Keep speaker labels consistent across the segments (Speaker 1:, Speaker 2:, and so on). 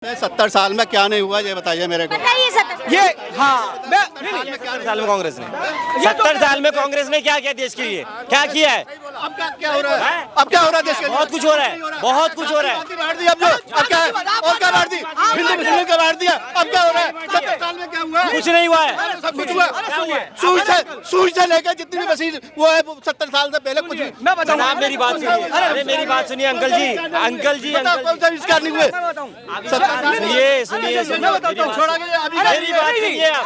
Speaker 1: 70 साल में क्या नहीं हुआ ये बताइए मेरे को।
Speaker 2: बताइए 70
Speaker 3: ये हाँ मैं 70 साल में कांग्रेस ने 70 साल में कांग्रेस ने क्या किया देश के लिए, क्या किया है?
Speaker 1: अब क्या हो रहा है? अब क्या हो रहा है देश के लिए?
Speaker 3: बहुत कुछ हो रहा है, बहुत कुछ हो रहा है।
Speaker 1: बांट दी अब जो अब क्या है? और क्या बांट दी? हिंदू मुस्लिम का बांट दिया। अब क्या हो रहा है? 70 साल में क्या हुआ?
Speaker 3: कुछ नहीं हुआ है,
Speaker 1: सब कुछ हुआ। सुई से लेकर जितनी भी वसील वो है 70 साल से पहले कुछ भी।
Speaker 3: मैं बताऊं, आप मेरी बात सुनिए, अरे मेरी बात सुनिए अंकल जी, अंकल जी,
Speaker 1: कौन सा आविष्कार नहीं हुए?
Speaker 3: सुनिए सुनिए सुनिए मेरी बात सुनिए आप।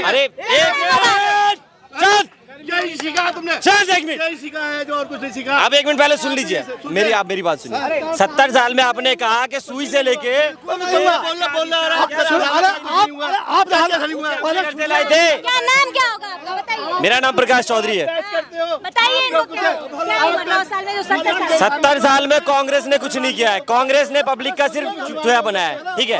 Speaker 3: अरे एक मिनट चल,
Speaker 1: यही सीखा तुमने?
Speaker 3: चल एक मिनट,
Speaker 1: यही सीखा है जो और कुछ नहीं सीखा।
Speaker 3: आप एक मिनट पहले सुन लीजिए मेरी, आप मेरी बात सुनिए। 70 साल में आपने कहा कि सुई से लेके लाए थे।
Speaker 2: क्या नाम क्या होगा आपका बताइए।
Speaker 3: मेरा नाम प्रकाश चौधरी है।
Speaker 2: बताइए इनको क्या हुआ 9 साल में जो 70 साल
Speaker 3: 70 साल में कांग्रेस ने कुछ नहीं किया है, कांग्रेस ने पब्लिक का सिर्फ चुतिया बनाया है, ठीक है।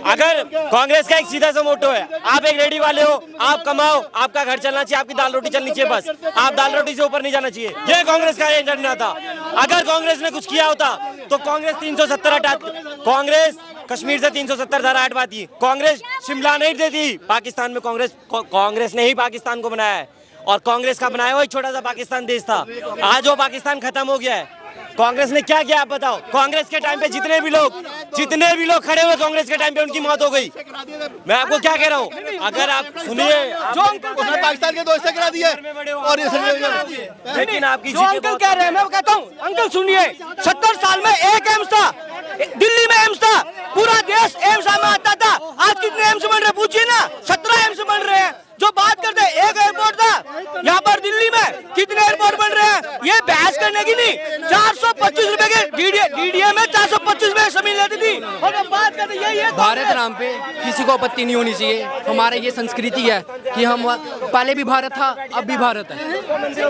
Speaker 3: अगर कांग्रेस का एक सीधा सा मोटो है, आप एक रेडी वाले हो, आप कमाओ, आपका घर चलना चाहिए, आपकी दाल रोटी चलनी चाहिए, बस आप दाल रोटी से ऊपर नहीं जाना चाहिए। ये कांग्रेस का एजेंडा था। अगर कांग्रेस ने कुछ किया होता तो कांग्रेस 370 हटा, कांग्रेस कश्मीर से 370 धारा हटवाती, कांग्रेस शिमला नहीं देती। पाकिस्तान में कांग्रेस ने ही पाकिस्तान को बनाया है, और कांग्रेस का बनाया हुआ एक छोटा सा पाकिस्तान देश था। आज वो पाकिस्तान खत्म हो गया है। कांग्रेस ने क्या किया आप बताओ? कांग्रेस के टाइम पे जितने भी लोग खड़े हुए कांग्रेस के टाइम पे उनकी मौत हो गई। मैं आपको क्या कह रहा हूँ, अगर आप सुनिए,
Speaker 1: जो उसने पाकिस्तान के दोस्त से करा दिया और
Speaker 3: लेकिन आपकी
Speaker 4: जो अंकल कह रहे हैं मैं कहता हूँ, अंकल सुनिए, 70 साल में एक एम्स था, दिल्ली में एम्स था, पूरा देश एम्स में आता था। आज कितने एम्स बन रहे पूछिए ना, 17 एम्स बन रहे हैं। जो बात करते हैं एक एयरपोर्ट था यहाँ पर दिल्ली में, कितने एयरपोर्ट बन रहे हैं? ये बहस करने की नहीं। 425 रुपए के डीडीए में 425 में जमीन लेती थी, और अब बात करते ये
Speaker 5: भारत नाम पे किसी को आपत्ति नहीं होनी चाहिए। हमारे ये संस्कृति है कि हम पहले भी भारत था, अब भी भारत है।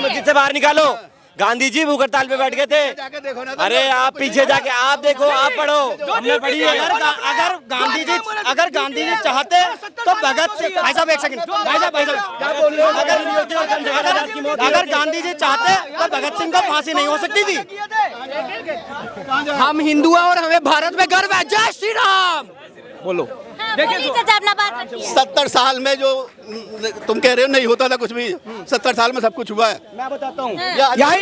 Speaker 3: मस्जिद से बाहर निकालो। गांधी जी भूख हड़ताल पे बैठ गए थे। अरे आप पीछे जाके आप देखो, आप पढ़ो, हमने पढ़ी है।
Speaker 4: अगर गांधी जी चाहते तो भगत सिंह, भाई साहब एक सेकंड, भाई साहब अगर गांधी जी चाहते तो भगत सिंह को फांसी नहीं हो सकती थी।
Speaker 5: हम हिंदू हैं और हमें भारत में गर्व है। जय श्री राम।
Speaker 1: बोलो।
Speaker 2: देखिए अपना बात रखिए।
Speaker 1: 70 साल में जो तुम कह रहे हो नहीं होता था कुछ भी, 70 साल में सब कुछ हुआ है।
Speaker 4: मैं बताता हूँ,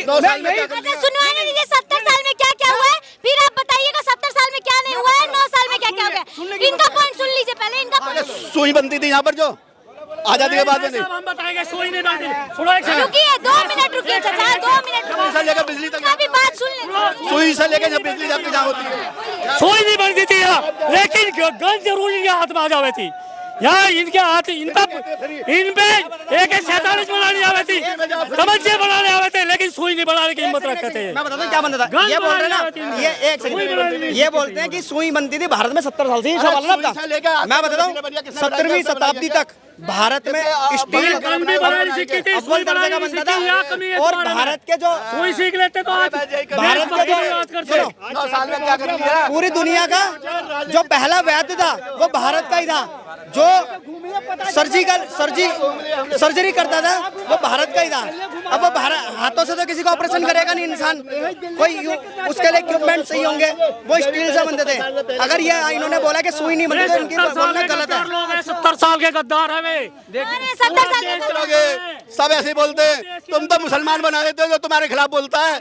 Speaker 1: 2 साल में
Speaker 2: अच्छा सुनवाने दीजिए 70 साल में क्या क्या हुआ है, फिर आप बताइएगा 70 साल में क्या नहीं हुआ है, 9 साल में क्या क्या हो गया। इनका पॉइंट सुन लीजिए पहले, इनका पॉइंट
Speaker 1: सुई बनती थी यहाँ पर जो आजादी के बाद में नहीं।
Speaker 4: हम बताएंगे, सुई नहीं बनती। सुनो एक सेकंड,
Speaker 2: रुकिए 2 मिनट रुकिए चाचा, 2 मिनट
Speaker 1: सुई से लेकर बिजली तक,
Speaker 2: अभी बात सुन ले।
Speaker 1: सुई से लेकर जब बिजली तक जहाँ होती है।
Speaker 4: सुई नहीं बनती थी यहाँ, लेकिन गन जरूर इनके हाथ में आ जावे थी। यहाँ इनके हाथ इन पे AK-47 बनाने आवे थी, तमंचे बनाने आवे थे, लेकिन सुई नहीं बनाने की हिम्मत रखते थे।
Speaker 3: मैं बताता हूँ क्या बनता था। ये बोल रहे ना, ये एक सेकंड, ये बोलते हैं कि सुई बनती थी भारत में 70 साल से। ये सवाल है ना आपका। मैं बताता हूँ 17वीं शताब्दी तक भारत में स्टील अव्वल दर्जे का बनता था, और भारत के जो
Speaker 4: सुई सीख लेते तो आज
Speaker 3: भारत के जो
Speaker 1: 9 साल में क्या कर लिया?
Speaker 3: पूरी दुनिया का जो पहला वैद्य था वो भारत का ही था। जो सर्जरी करता था वो भारत का ही था। अब वो हाथों से तो किसी को ऑपरेशन करेगा नहीं इंसान, कोई उसके लिए इक्विपमेंट सही होंगे, वो स्टील से बनते थे। अगर ये इन्होंने बोला कि सुई नहीं बनती तो इनकी बोलना गलत है।
Speaker 4: 70 साल के गद्दार है वे।
Speaker 2: 70 साल में
Speaker 1: सब ऐसे बोलते हैं। तुम तो मुसलमान बना देते हो जो तुम्हारे खिलाफ बोलता है,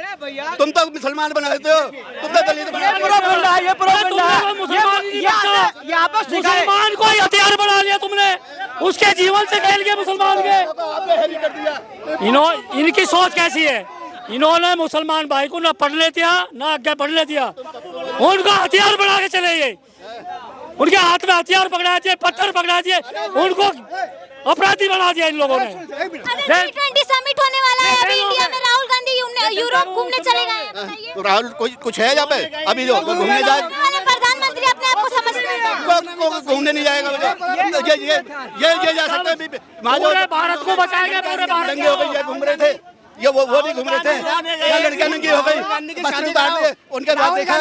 Speaker 1: तुम तो मुसलमान बना देते हो, तुम तो दलित बना देते हो।
Speaker 4: मुसलमान को हथियार बना लिया तुमने, उसके जीवन से खेल गए मुसलमान के। इनकी सोच कैसी है? इन्होंने मुसलमान भाई को ना पढ़ने दिया ना आगे बढ़ने दिया, उनको हथियार बना के चले गए। उनके हाथ में हथियार पकड़ा दिए, पत्थर पकड़ा दिए, उनको अपराधी बना दिया इन लोगों ने।
Speaker 2: G20 समिट होने वाला है अभी इंडिया में, राहुल गांधी यूरोप घूमने चले गए हैं, बताइए।
Speaker 1: तो राहुल कोई कुछ है यहाँ पे अभी जो घूमने जाए?
Speaker 2: प्रधानमंत्री अपने आप को समझते हैं।
Speaker 1: घूमने नहीं जाएगा ये जा सकते हैं।
Speaker 4: पूरे भारत को बचाएगा, पूरे भारत
Speaker 1: नंगे हो गई, ये घूम रहे थे, ये वो भी घूम रहे थे, लड़कियां नंगी हो गई, मछली बांट दिए, उनके बाद देखा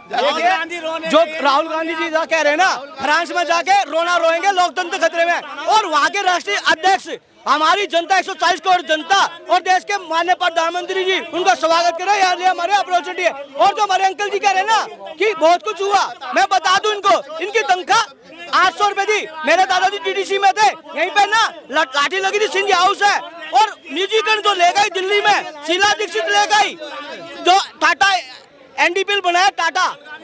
Speaker 4: जो राहुल गांधी जी कह रहे हैं ना, फ्रांस में जाके रोना रोएंगे, लोकतंत्र खतरे में, और वहाँ के राष्ट्रीय अध्यक्ष हमारी जनता 140 करोड़ जनता और देश के माननीय प्रधानमंत्री जी उनका स्वागत करें, यहाँ हमारे अपॉर्चुनिटी है। और जो हमारे अंकल जी कह रहे हैं ना कि बहुत कुछ हुआ, मैं बता दूं इनको, इनकी तनख्वाह 800 रुपए थी। मेरे दादाजी टीडीसी में थे, यहीं पे ना लाठी लगी थी, सिंधिया हाउस है। और निजीकरण जो ले गई दिल्ली में, शीला दीक्षित ले गई। जो टाटा एनडीपीएल बनाया,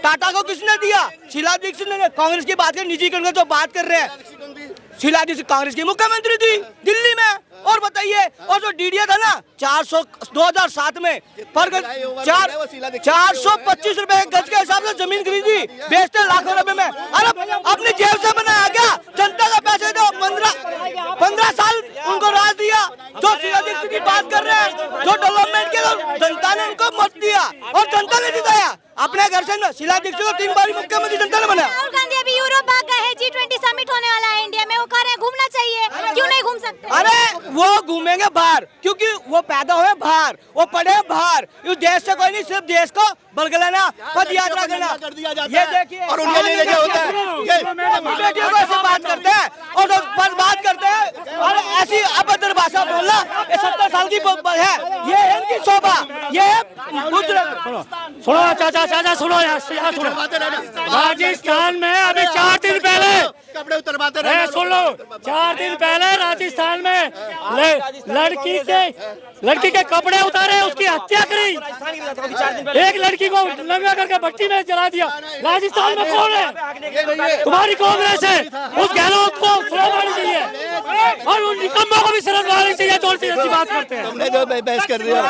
Speaker 4: टाटा को किसने दिया? शीला दीक्षित ने। कांग्रेस की बात कर, निजीकरण का जो बात कर रहे हैं, शीला दीक्षित कांग्रेस की मुख्यमंत्री थी दिल्ली में। और बताइए, और जो डीडीए था ना 2007 में पर 425 रुपए गज के हिसाब से जमीन खरीदी, बेचते लाखों रुपए में। अरे अपनी जेब से बनाया क्या? जनता का पैसे दो। 15 साल उनको राज दिया। जो शीला दीक्षित की बात कर रहे हैं, जो डेवलपमेंट के, जनता ने उनको मत दिया और जनता ने जिताया अपने घर से। शीला दीक्षित को 3 बार मुख्यमंत्री जनता ने बनाया।
Speaker 2: राहुल गांधी अभी यूरोप भाग गए हैं, G20 समिट होने वाला है इंडिया में, वो कह रहे हैं घूमना चाहिए, क्यों नहीं घूम सकते?
Speaker 4: अरे वो घूमेंगे बाहर, क्योंकि वो पैदा हुए बाहर, वो पढ़े बाहर। इस देश से कोई नहीं, सिर्फ देश को बलगलाना, पद यात्रा करना। ये देखिए,
Speaker 1: और उनके लिए क्या होता है,
Speaker 4: बेटियों को ऐसे बात करते हैं और बस बात करते हैं और ऐसी अभद्र भाषा बोलना। ये 70 साल की है, ये है इनकी शोभा, ये है।
Speaker 6: सुनो चाचा सुनो, यहाँ सुनो। राजस्थान में अभी 4 दिन पहले
Speaker 1: कपड़े उतरवाते रहे।
Speaker 6: सुन लो, 4 दिन पहले राजस्थान में लड़की के कपड़े उतारे, उसकी हत्या करी। एक लड़की को नंगा करके भट्टी में जला दिया। राजस्थान में कौन है? तुम्हारी कांग्रेस है। उस गहलोत को शर्म आनी चाहिए और उन निकम्मों को भी शर्म आनी चाहिए जो ऐसी बात करते हैं।
Speaker 1: तुमने जो बहस कर रही है,
Speaker 4: ये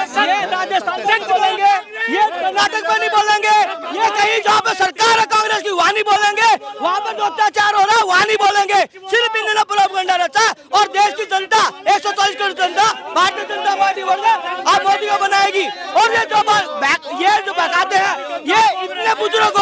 Speaker 4: राजस्थान से बोलेंगे, ये कर्नाटक में नहीं बोलेंगे, ये कहीं जहाँ पे सरकार है कांग्रेस की वहाँ नहीं बोलेंगे, वहाँ पर जो अत्याचार हो रहा है वहाँ नहीं बोलेंगे। सिर्फ इन्होंने प्रोपगेंडा रचा और देश की जनता 140 करोड़ जनता भारतीय जनता पार्टी बोल रहा अब मोदी को बनाएगी। और ये जो बकाते हैं, ये इतने बुजुर्ग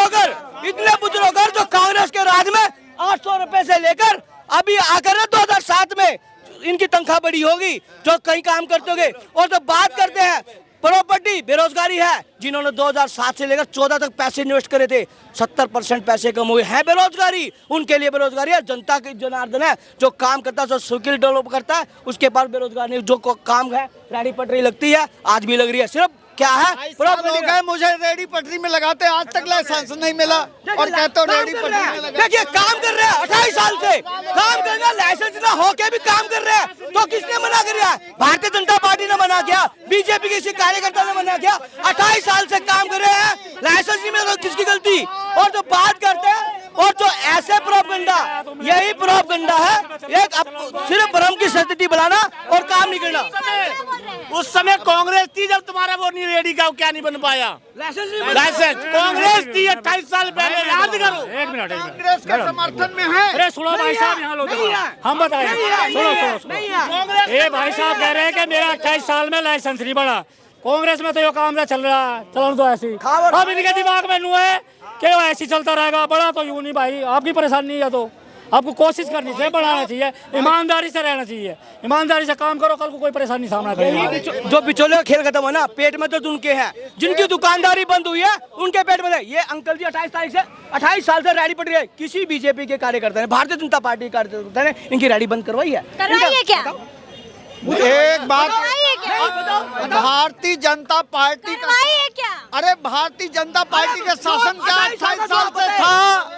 Speaker 4: होकर जो कांग्रेस के राज में 800 रुपए से लेकर अभी आकर 2007 में इनकी तनख्वाह बढ़ी होगी, जो कहीं काम करते होंगे। और जो बात करते हैं प्रॉपर्टी, बेरोजगारी है, जिन्होंने 2007 से लेकर 14 तक पैसे इन्वेस्ट करे थे, 70% पैसे कम हुए हैं। बेरोजगारी, उनके लिए बेरोजगारी है। जनता की जनार्दन है, जो काम करता है, जो स्किल डेवलप करता है, उसके पास बेरोजगारी नहीं। जो काम है, रेडी पटरी लगती है, आज भी लग रही है। सिर्फ क्या है,
Speaker 7: मुझे रेडी पटरी में लगाते, आज तक लाइसेंस नहीं मिला और कहते हो रेडी पटरी में लगा।
Speaker 4: देखिए काम कर रहे हैं 28 साल से, काम करना, लाइसेंस ना होके भी काम कर रहे हैं। तो किसने मना कर रहा है? भारतीय जनता पार्टी ने मना किया, बीजेपी के किसी कार्यकर्ता ने मना किया। 28 साल से काम कर रहे हैं, लाइसेंस नहीं मिला, किसकी गलती? और जो बात करते हैं और जो ऐसे प्रोपगेंडा, यही प्रोपगेंडा है, एक सिर्फ भ्रम की स्थिति बनाना और काम नहीं करना।
Speaker 8: उस समय कांग्रेस थी जब तुम्हारा वो नहीं रेडी का, क्या नहीं बन पाया लाइसेंस? कांग्रेस थी 28 साल पहले, याद करो।
Speaker 6: 1 मिनट
Speaker 7: कांग्रेस के समर्थन में है।
Speaker 6: अरे सुनो भाई साहब, यहाँ लोग हम बताएं। सुनो ये भाई साहब कह रहे हैं कि मेरा 28 साल में लाइसेंस नहीं बना। कांग्रेस में तो ये काम चल रहा है, चलन तो ऐसी। अब इनके दिमाग में नू है कि वो ऐसी चलता रहेगा, बड़ा तो यूं नहीं भाई। आपकी परेशानी है तो आपको कोशिश करनी चाहिए, बढ़ाना चाहिए, ईमानदारी से रहना चाहिए, ईमानदारी से काम करो, कल को कोई परेशानी सामना करेगी।
Speaker 4: जो बिचौलियों का खेल खत्म हुआ ना, पेट में तो उनके हैं, जिनकी दुकानदारी बंद हुई है उनके पेट में है। ये अंकल जी 28 साल से रेडी पड़ी है। किसी बीजेपी के कार्यकर्ता ने, भारतीय जनता पार्टी के कार्यकर्ता ने इनकी रेडी बंद करवाई है?
Speaker 2: करवाइए क्या?
Speaker 7: एक बात,
Speaker 2: करवाइए क्या?
Speaker 7: भारतीय जनता पार्टी का,
Speaker 2: करवाइए क्या?
Speaker 7: अरे भारतीय जनता पार्टी का शासन क्या 28 साल से था?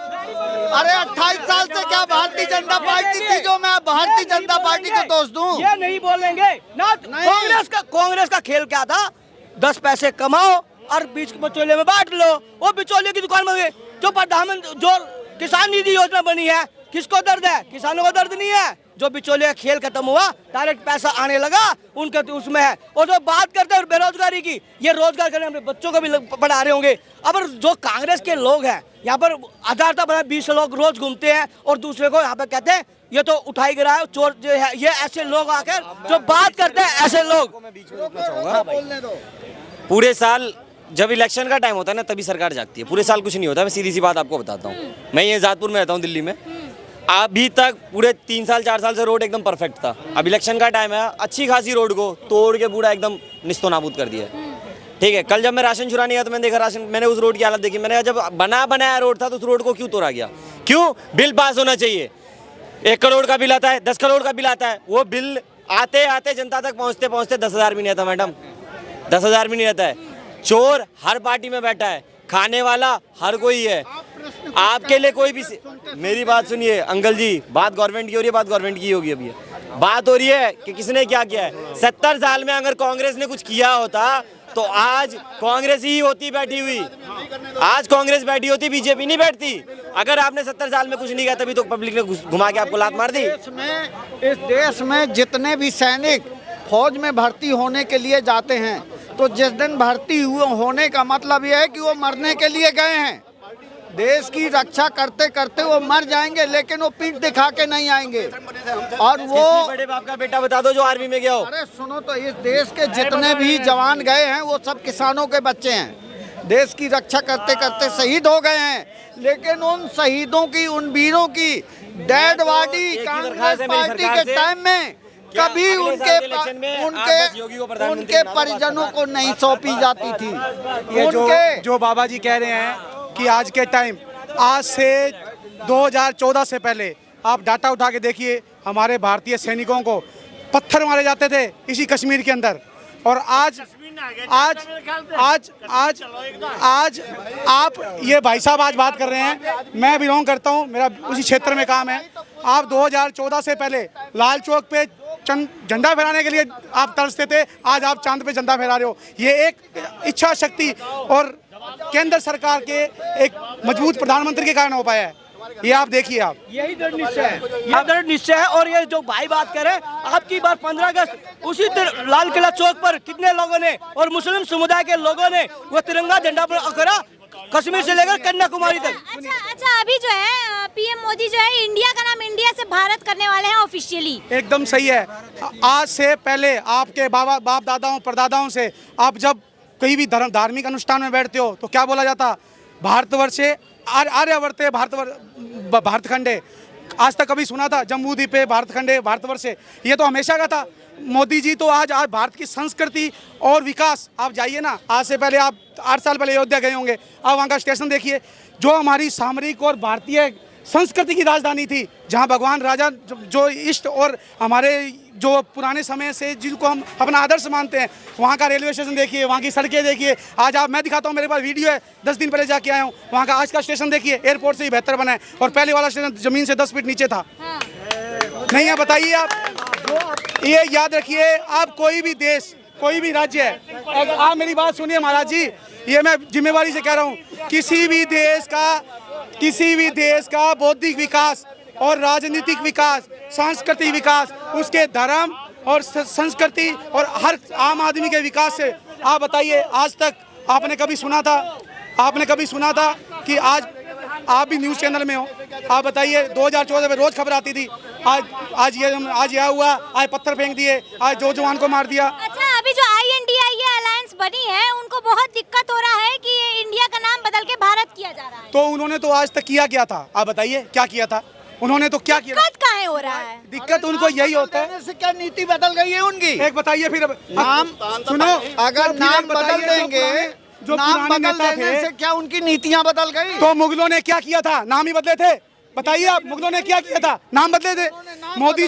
Speaker 7: अरे 28 साल से क्या भारतीय जनता पार्टी थी जो मैं भारतीय जनता पार्टी को दोष दूं?
Speaker 4: ये नहीं बोलेंगे ना। कांग्रेस का खेल क्या था? 10 पैसे कमाओ और बीच बिचौलिए में बांट लो। वो बिचौलिए की दुकान में जो प्रधानमंत्री, जो किसान निधि योजना बनी है, किसको दर्द है? किसानों को दर्द नहीं है। जो बिचौलिया खेल खत्म हुआ, डायरेक्ट पैसा आने लगा, उनके तो उसमें है। और जो बात करते हैं बेरोजगारी की, ये रोजगार करने अपने बच्चों को भी पढ़ा रहे होंगे। अब जो कांग्रेस के लोग हैं यहाँ पर 20 लोग रोज घूमते हैं और दूसरे को यहाँ पे कहते हैं ये तो उठाई गिरा है, चोर जो है। ये ऐसे लोग आकर जो बात करते हैं, ऐसे लोग।
Speaker 3: पूरे साल जब इलेक्शन का टाइम होता है ना, तभी सरकार जागती है। पूरे साल कुछ नहीं होता। मैं सीधी सी बात आपको बताता हूँ, मैं ये जातपुर में रहता हूँ दिल्ली में। अभी तक पूरे 3 साल 4 साल से रोड एकदम परफेक्ट था। अब इलेक्शन का टाइम है, अच्छी खासी रोड को तोड़ के पूरा एकदम निस्तो नाबूद कर दिया। ठीक है, कल जब मैं राशन चुराने गया तो मैंने देखा राशन, मैंने उस रोड की हालत देखी। मैंने कहा जब बना बनाया रोड था तो उस रोड को क्यों तोड़ा गया? क्यों? बिल पास होना चाहिए। 1 करोड़ का बिल आता है, 10 करोड़ का बिल आता है, वो बिल आते आते जनता तक पहुंचते पहुंचते 10,000 भी नहीं आता मैडम, 10,000 भी नहीं आता है। चोर हर पार्टी में बैठा है, खाने वाला हर कोई है। आपके लिए कोई भी, मेरी बात सुनिए अंकल जी, बात गवर्नमेंट की हो रही है, बात गवर्नमेंट की होगी। अभी बात हो रही है कि किसने क्या किया है। 70 साल में अगर कांग्रेस ने कुछ किया होता तो आज कांग्रेस ही होती बैठी हुई, आज कांग्रेस बैठी होती, बीजेपी नहीं बैठती। अगर आपने 70 साल में कुछ नहीं किया तभी तो पब्लिक ने घुमा के आपको लात मार दी।
Speaker 7: इस देश में जितने भी सैनिक फौज में भर्ती होने के लिए जाते हैं, तो जिस दिन भर्ती होने का मतलब यह है कि वो मरने के लिए गए हैं। देश की रक्षा करते करते वो मर जाएंगे, लेकिन वो पीठ दिखा के नहीं आएंगे। और वो
Speaker 3: बड़े बाप का बेटा बता दो जो आर्मी में गया हो।
Speaker 7: अरे सुनो तो, इस देश के जितने भी जवान गए हैं वो सब किसानों के बच्चे हैं। देश की रक्षा करते करते शहीद हो गए हैं, लेकिन उन शहीदों की, उन वीरों की डेड बॉडी कांग्रेस पार्टी के टाइम में कभी उनके परिजनों को नहीं सौंपी जाती थी।
Speaker 9: ये जो बाबा जी कह रहे हैं कि आज के टाइम, आज से 2014 से पहले आप डाटा उठा के देखिए, हमारे भारतीय सैनिकों को पत्थर मारे जाते थे इसी कश्मीर के अंदर। और आज आप ये भाई साहब आज बात कर रहे हैं, मैं बिलोंग करता हूँ, मेरा उसी क्षेत्र में काम है। आप 2014 से पहले लाल चौक पे झंडा फहराने के लिए आप तरसते थे, आज आप चांद पे झंडा फहरा रहे हो। ये एक इच्छा शक्ति और केंद्र सरकार के एक मजबूत प्रधानमंत्री के कारण हो पाया है। ये आप देखिए, आप
Speaker 4: यही दृढ़ निश्चय है, ये दृढ़ निश्चय है। और ये जो भाई बात कर रहे हैं, आपकी बार 15 अगस्त उसी लाल किला चौक पर कितने लोगों ने और मुस्लिम समुदाय के लोगों ने वो तिरंगा झंडा पर करा, कश्मीर से लेकर कन्याकुमारी तक।
Speaker 2: अच्छा, अभी जो है पीएम मोदी जो है इंडिया का नाम इंडिया से भारत करने वाले हैं ऑफिशियली।
Speaker 9: एकदम सही है। आज से पहले आपके बाप दादाओं परदादाओं से आप जब कहीं भी धार्मिक अनुष्ठान में बैठते हो तो क्या बोला जाता? भारतवर्षे आर्यवर्ते भारतखंडे। आज तक कभी सुना था जम्मू द्वीपे भारतखंडे भारतवर्षे? ये तो हमेशा का था। मोदी जी तो आज भारत की संस्कृति और विकास, आप जाइए ना, आज से पहले आप 8 साल पहले अयोध्या गए होंगे, आप वहाँ का स्टेशन देखिए, जो हमारी सामरिक और भारतीय संस्कृति की राजधानी थी, जहाँ भगवान राजा जो इष्ट और हमारे जो पुराने समय से जिनको हम अपना आदर्श मानते हैं, वहाँ का रेलवे स्टेशन देखिए, वहाँ की सड़कें देखिए। आज आप, मैं दिखाता हूँ, मेरे पास वीडियो है, 10 दिन पहले जाके आया हूँ, वहाँ का आज का स्टेशन देखिए, एयरपोर्ट से ही बेहतर बना है। और पहले वाला स्टेशन ज़मीन से 10 फीट नीचे था। नहीं है? बताइए आप। ये याद रखिए, आप कोई भी देश, कोई भी राज्य है, आप मेरी बात सुनिए महाराज जी, ये मैं जिम्मेवारी से कह रहा हूँ, किसी भी देश का बौद्धिक विकास और राजनीतिक विकास, सांस्कृतिक विकास, उसके धर्म और संस्कृति और हर आम आदमी के विकास से, आप बताइए, आज तक आपने कभी सुना था कि आप भी न्यूज़ चैनल में हो, आप बताइए 2014 में रोज खबर आती थी, आज यह हुआ, आज पत्थर फेंक दिए, आज जो जवान को मार दिया।
Speaker 2: अच्छा, अभी जो INDIA अलायंस बनी है, उनको बहुत दिक्कत हो रहा है कि ये इंडिया का नाम बदल के भारत किया जा रहा है।
Speaker 9: तो उन्होंने तो आज तक किया क्या था? आप बताइए, क्या किया था उन्होंने? तो क्या किया?
Speaker 2: दिक्कत कहाँ हो रहा है?
Speaker 9: दिक्कत उनको यही होता है।
Speaker 7: से क्या नीति बदल गई है उनकी?
Speaker 9: एक बताइए फिर।
Speaker 7: नाम
Speaker 9: सुनो,
Speaker 7: अगर नाम बदल देंगे,
Speaker 9: जो
Speaker 7: नाम
Speaker 9: पुराने
Speaker 7: बदल
Speaker 9: नेता
Speaker 7: देने
Speaker 9: थे,
Speaker 7: से क्या उनकी नीतियां बदल गई?
Speaker 9: तो मुगलों ने क्या किया था? नाम ही बदले थे। बताइए आप, मुगलों ने क्या किया था? नाम बदले थे। मोदी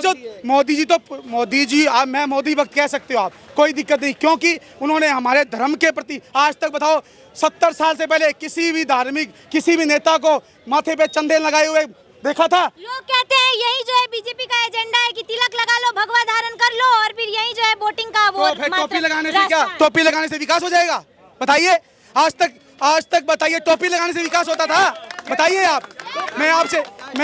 Speaker 9: जी आप, मैं मोदी भक्त कह सकते हो आप, कोई दिक्कत नहीं, क्योंकि उन्होंने हमारे धर्म के प्रति आज तक, बताओ 70 साल से पहले किसी भी नेता को माथे पे चंदेल लगाए हुए देखा था?
Speaker 2: लोग कहते हैं यही जो है बीजेपी का एजेंडा है कि तिलक लगा लो, भगवा धारण कर लो और फिर यही जो है वोटिंग का वो
Speaker 9: टोपी लगाने से क्या? टोपी लगाने से विकास हो जाएगा? बताइए, आज तक बताइए, टोपी लगाने से विकास होता था? बताइए आप। मैं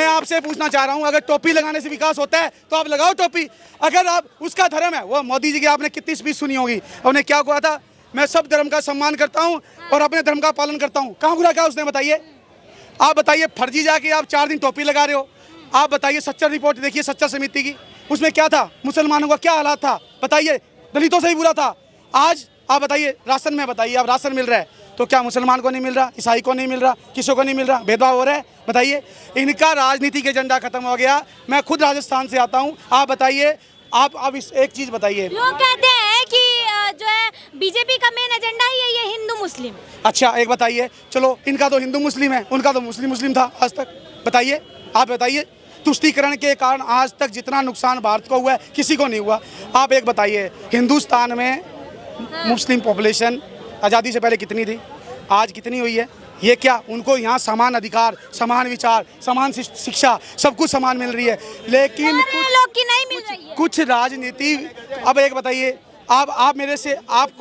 Speaker 9: आपसे पूछना चाह रहा हूँ, अगर टोपी लगाने से विकास होता है तो आप लगाओ टोपी। अगर आप, उसका धर्म है, वो मोदी जी की आपने कितनी स्पीच सुनी होगी, उन्होंने क्या कहा था? मैं सब धर्म का सम्मान करता हूँ और अपने धर्म का पालन करता हूँ। कहाँ बुरा क्या उसने? बताइए आप, बताइए। फर्जी जाके आप 4 दिन टोपी लगा रहे हो। आप बताइए, सच्चर रिपोर्ट देखिए, सच्चर समिति की, उसमें क्या था? मुसलमानों का क्या हालात था? बताइए, दलितों से ही बुरा था। आज आप बताइए, राशन में बताइए, आप राशन मिल रहा है तो क्या मुसलमान को नहीं मिल रहा, ईसाई को नहीं मिल रहा, किसी को नहीं मिल रहा, भेदभाव हो रहा है? बताइए। इनका राजनीतिक एजेंडा खत्म हो गया। मैं खुद राजस्थान से आता हूँ। आप बताइए, आप अब एक चीज बताइए।
Speaker 2: लोग कहते हैं कि जो है बीजेपी का मेन एजेंडा ही है ये हिंदू मुस्लिम।
Speaker 9: अच्छा एक बताइए, चलो इनका तो हिंदू मुस्लिम है, उनका तो मुस्लिम मुस्लिम था आज तक। बताइए, आप बताइए, तुष्टीकरण के कारण आज तक जितना नुकसान भारत को हुआ है किसी को नहीं हुआ। आप एक बताइए, हिंदुस्तान में मुस्लिम पॉपुलेशन आज़ादी से पहले कितनी थी, आज कितनी हुई है? ये क्या उनको यहाँ समान अधिकार, समान विचार, समान शिक्षा, सब कुछ समान मिल रही है, लेकिन
Speaker 2: लोग की नहीं मिल रही है।
Speaker 9: कुछ राजनीति। अब एक बताइए, आप मेरे से आप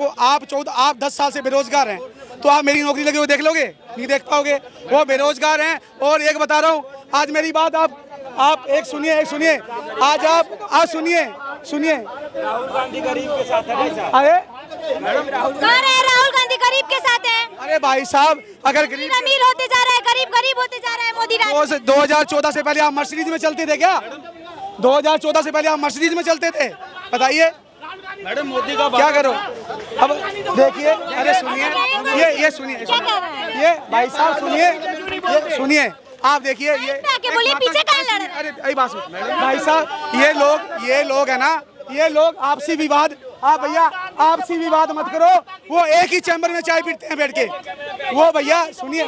Speaker 9: 10 साल से बेरोजगार हैं, तो आप मेरी नौकरी लगे हुए देख लोगे? नहीं देख पाओगे। वो बेरोजगार हैं। और एक बता रहा हूँ, आज मेरी बात आप एक सुनिए, आज सुनिए।
Speaker 3: राहुल गांधी गरीब के साथ है।
Speaker 9: अरे
Speaker 2: राहुल गांधी गरीब के साथ है।
Speaker 9: अरे भाई साहब, अगर गरीब
Speaker 2: अमीर होते जा रहा है, गरीब होते जा रहा है मोदी राज।
Speaker 9: 2014 से पहले आप मर्सिडीज में चलते थे क्या? 2014 से पहले आप मर्सिडीज में चलते थे? बताइए
Speaker 8: मैडम, मोदी का
Speaker 9: क्या करो। अब देखिए, अरे सुनिए, ये सुनिए, ये भाई साहब सुनिए, आप देखिए, ये
Speaker 2: बोलिए पीछे कहाँ लड़ रहे हैं?
Speaker 9: अरे बात सुन भाई साहब, ये लोग है ना, ये लोग आपसी विवाद, आप भैया आपसी विवाद मत करो। वो एक ही चैम्बर में चाय पीते हैं बैठ के। वो भैया सुनिए,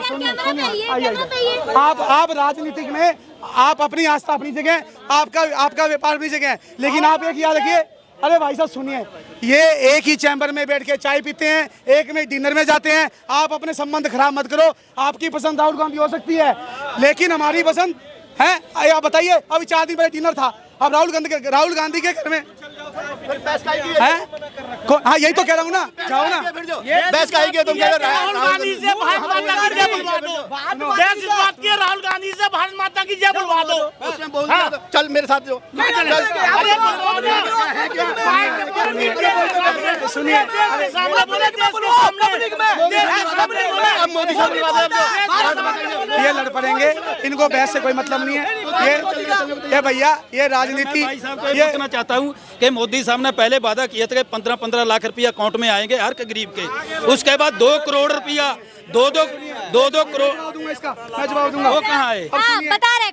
Speaker 9: आप राजनीतिक में आप अपनी आस्था अपनी जगह, आपका व्यापार अपनी जगह, लेकिन आप एक याद रखिए। अरे भाई साहब सुनिए, ये एक ही चैम्बर में बैठ के चाय पीते हैं, एक में डिनर में जाते हैं। आप अपने संबंध खराब मत करो। आपकी पसंद राहुल गांधी हो सकती है, लेकिन हमारी पसंद है। आप बताइए, अभी 4 दिन पहले डिनर था, अब राहुल गांधी के घर में है। हाँ यही तो कह रहा हूँ ना, जाओ ना।
Speaker 1: बहस का ही तुम कह रहे हो
Speaker 8: राहुल गांधी से भारत माता की जय बुलवा दो। देश इस बात की, राहुल गांधी से भारत माता की जय बुलवा दो।
Speaker 1: उसमें बोल दिया तो चल मेरे साथ जो
Speaker 9: सुनिए,
Speaker 1: मोदी साहब
Speaker 9: ये लड़ पड़ेंगे, इनको बहस से कोई मतलब नहीं है। ये भैया, ये राजनीति।
Speaker 10: ये कहना चाहता हूँ कि मोदी साहब ने पहले वादा किया था कि 15-15 लाख रुपया अकाउंट में आएंगे हर गरीब के। उसके बाद 2 करोड़ रुपया, 2 करोड़
Speaker 9: इसका मैं जवाब दूंगा।
Speaker 10: वो कहाँ है?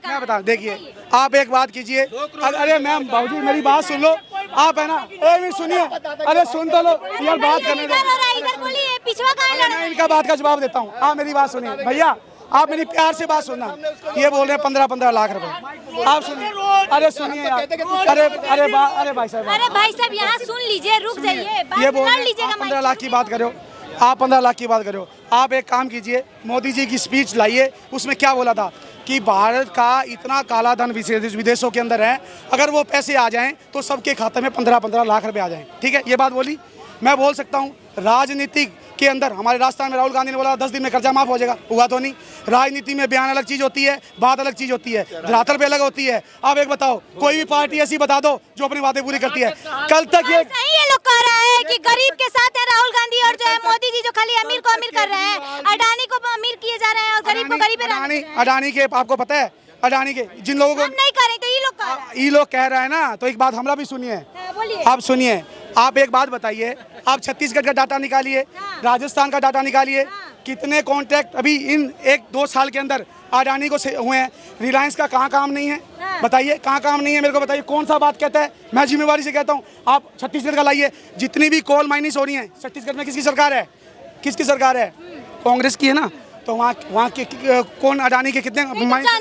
Speaker 9: मैं बता, देखिए आप एक बात कीजिए। अरे मैम बाबूजी मेरी बात सुन लो, आप है ना, एक मिनट सुनिए। अरे सुन तो लो यार, बात करने दो। मैं इनका बात का जवाब देता हूँ, आप मेरी बात सुनिए। भैया आप मेरी प्यार से बात सुनना। ये बोल रहे हैं 15-15 लाख रुपए, आप सुनिए। अरे सुनिए यार, अरे भाई साहब
Speaker 2: यहाँ सुन लीजिए, रुक जाइए,
Speaker 9: ये बोल रहे हैं 15 लाख की बात करो, आप 15 लाख की बात करो। आप एक काम कीजिए, मोदी जी की स्पीच लाइए, उसमें क्या बोला था कि भारत का इतना काला धन विदेशों के अंदर है, अगर वो पैसे आ जाएं तो सबके खाते में 15-15 लाख रुपए आ जाएं। ठीक है, ये बात बोली। मैं बोल सकता हूँ राजनीतिक के अंदर हमारे राजस्थान में राहुल गांधी ने बोला 10 दिन में कर्जा माफ हो जाएगा, हुआ तो नहीं। राजनीति में बयान अलग चीज होती है, बात अलग चीज होती है, धरातल पे अलग होती है। आप एक बताओ, कोई भी पार्टी ऐसी बता दो जो अपनी बातें पूरी करती है। कल तक ये
Speaker 2: लोग कह रहे हैं कि गरीब के साथ है राहुल गांधी, और जो है मोदी जी जो खाली अमीर को अमीर कर रहे हैं, अडानी को अमीर किए जा रहे हैं और गरीब को गरीब।
Speaker 9: अडानी के आपको पता है, अडानी के जिन लोगों को
Speaker 2: नहीं करें तो
Speaker 9: ये लोग कह रहा है ना, तो एक बात हमरा भी सुनिए। आप सुनिए, आप एक बात बताइए, आप छत्तीसगढ़ का डाटा निकालिए, राजस्थान का डाटा निकालिए, कितने कॉन्ट्रैक्ट अभी इन 1-2 साल के अंदर अडानी को हुए हैं। रिलायंस का कहाँ काम नहीं है, बताइए कहाँ काम नहीं है, मेरे को बताइए। कौन सा बात कहता है? मैं जिम्मेवारी से कहता हूँ, आप छत्तीसगढ़ का लाइए। जितनी भी कोल माइनिंग हो रही है छत्तीसगढ़ में, किसकी सरकार है? किसकी सरकार है? कांग्रेस की है ना। तो वहाँ के कौन अडानी के कितने
Speaker 2: जनता